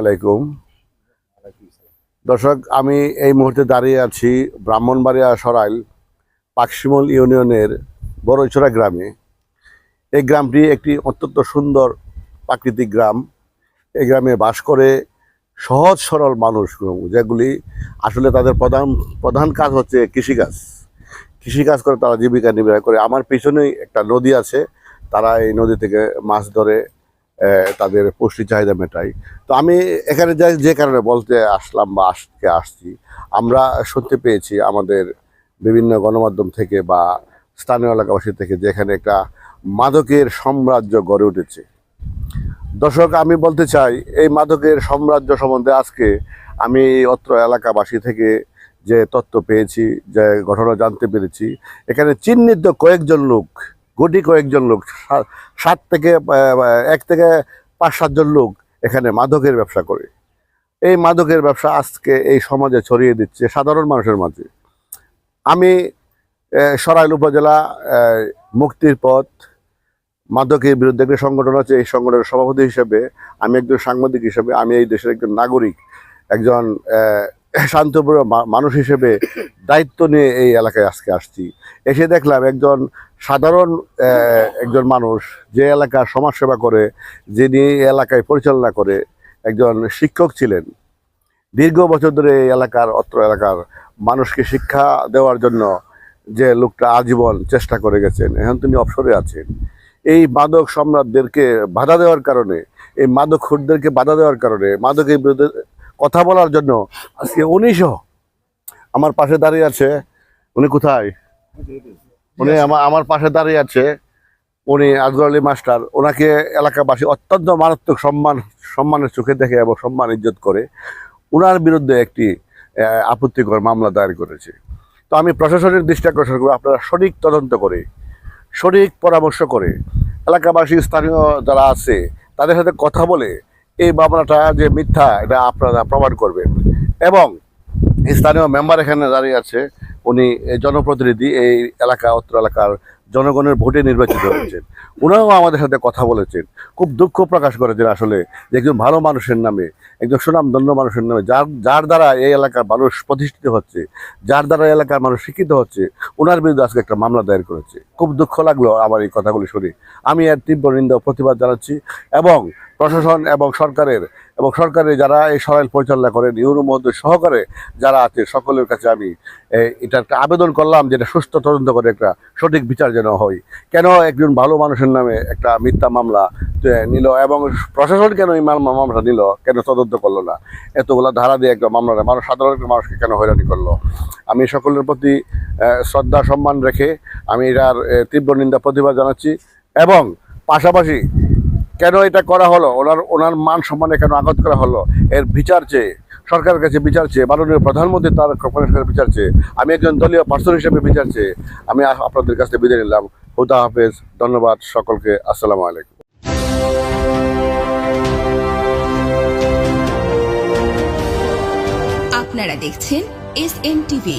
আলাইকুম দর্শক, আমি এই মুহূর্তে দাঁড়িয়ে আছি ব্রাহ্মণবাড়িয়া সরাইল পাকশিমল ইউনিয়নের বড়ইছড়া গ্রামে। এই গ্রামটি একটি অত্যন্ত সুন্দর প্রাকৃতিক গ্রাম। এই গ্রামে বাস করে সহজ সরল মানুষ, যেগুলি আসলে তাদের প্রধান কাজ হচ্ছে কৃষিকাজ করে তারা জীবিকা নির্বাহ করে। আমার পিছনেই একটা নদী আছে, তারা এই নদী থেকে মাছ ধরে তাদের পুষ্টি চাহিদা মেটায়। তো আমি এখানে যে কারণে বলতে আসলাম বা আসছি, আমরা শুনতে পেয়েছি আমাদের বিভিন্ন গণমাধ্যম থেকে বা স্থানীয় এলাকাবাসী থেকে যে এখানে একটা মাদকের সাম্রাজ্য গড়ে উঠেছে। দর্শক, আমি বলতে চাই এই মাদকের সাম্রাজ্য সম্বন্ধে আজকে আমি অত্র এলাকাবাসী থেকে যে তথ্য পেয়েছি, যে ঘটনা জানতে পেরেছি, এখানে চিহ্নিত কয়েকজন লোক, কয়েকজন লোক, 1 থেকে 5-7 জন লোক এখানে মাদকের ব্যবসা করে। এই মাদকের ব্যবসা আজকে এই সমাজে ছড়িয়ে দিচ্ছে সাধারণ মানুষের মাঝে। আমি সরাইল উপজেলা মুক্তির পথ মাদকের বিরুদ্ধে একটি সংগঠন আছে, এই সংগঠনের সভাপতি হিসেবে, আমি একজন সাংবাদিক হিসেবে, আমি এই দেশের একজন নাগরিক, একজন শান্তপ্রিয় মানুষ হিসেবে দায়িত্ব নিয়ে এই এলাকায় আজকে আসছি। এসে দেখলাম একজন সাধারণ একজন মানুষ, যে এলাকার সমাজসেবা করে, যিনি এলাকায় পরিচালনা করে, একজন শিক্ষক ছিলেন, দীর্ঘ বছর ধরে এই অত্র এলাকার মানুষকে শিক্ষা দেওয়ার জন্য যে লোকটা আজীবন চেষ্টা করে গেছেন, এখন তিনি অবসরে আছেন। এই মাদক সম্রাটদেরকে বাধা দেওয়ার কারণে, এই মাদক খুরদেরকে বাধা দেওয়ার কারণে, মাদকের বিরুদ্ধে কথা বলার জন্য আজকে উনিশও আমার পাশে দাঁড়িয়ে আছে। উনি কোথায়? উনি আমার পাশে দাঁড়িয়ে আছে। উনি আজগর আলী মাস্টার। ওনাকে এলাকাবাসী অত্যন্ত মারাত্মক সম্মানের চোখে দেখে এবং সম্মান ইজ্জত করে। ওনার বিরুদ্ধে একটি আপত্তিকর মামলা দায়ের করেছে। তো আমি প্রশাসনের দৃষ্টি আকর্ষণ করব, আপনারা সঠিক তদন্ত করে, সঠিক পরামর্শ করে, এলাকাবাসী স্থানীয় যারা আছে তাদের সাথে কথা বলে এই মামলাটা যে মিথ্যা এটা আপনারা প্রমাণ করবেন। এবং স্থানীয় মেম্বার এখানে দাঁড়িয়ে আছে, উনি জনপ্রতিনিধি, এই অত্র এলাকার জনগণের ভোটে নির্বাচিত হয়েছেন। উনারাও আমাদের সাথে কথা বলেছেন, খুব দুঃখ প্রকাশ করেছেন আসলে যে একজন ভালো মানুষের নামে, একজন সুনামধন্য মানুষের নামে, যার দ্বারা এই এলাকার মানুষ প্রতিষ্ঠিত হচ্ছে, যার দ্বারা এলাকার মানুষ শিক্ষিত হচ্ছে, ওনার বিরুদ্ধে আজকে একটা মামলা দায়ের করেছে। খুব দুঃখ লাগলো আমার এই কথাগুলি শুনে। আমি এর তীব্র নিন্দা প্রতিবাদ জানাচ্ছি এবং প্রশাসন এবং সরকারের যারা এই সরাইল পরিচালনা করেন, ইউরো মহোদয় সহকারে যারা আছে, সকলের কাছে আমি এটা একটা আবেদন করলাম যে এটা সুস্থ তদন্ত করে একটা সঠিক বিচার যেন হয়। কেন একজন ভালো মানুষের নামে একটা মিথ্যা মামলা নিল এবং প্রশাসন কেন এই মামলাটা নিল, কেন তদন্ত করলো না? এতগুলো ধারা দিয়ে একটা মামলা সাধারণ মানুষকে কেন হয়রানি করলো? আমি সকলের প্রতি শ্রদ্ধা সম্মান রেখে আমি এটার তীব্র নিন্দা প্রতিবাদ জানাচ্ছি। এবং পাশাপাশি কেন এটা করা হলো, ওনার মান সম্মানে কেন আঘাত করা হলো, এর বিচার চেয়ে, সরকারের কাছে বিচার চেয়ে, মাননীয় প্রধানমন্ত্রী তার বিচার চেয়ে, আমি একজন দলীয় পার্সন হিসেবে বিচার চেয়ে আমি আপনাদের কাছে বিদায় নিলাম। খুদা হাফেজ। ধন্যবাদ সকলকে। আসসালামু আলাইকুম। আপনারা দেখছেন SN টিভি।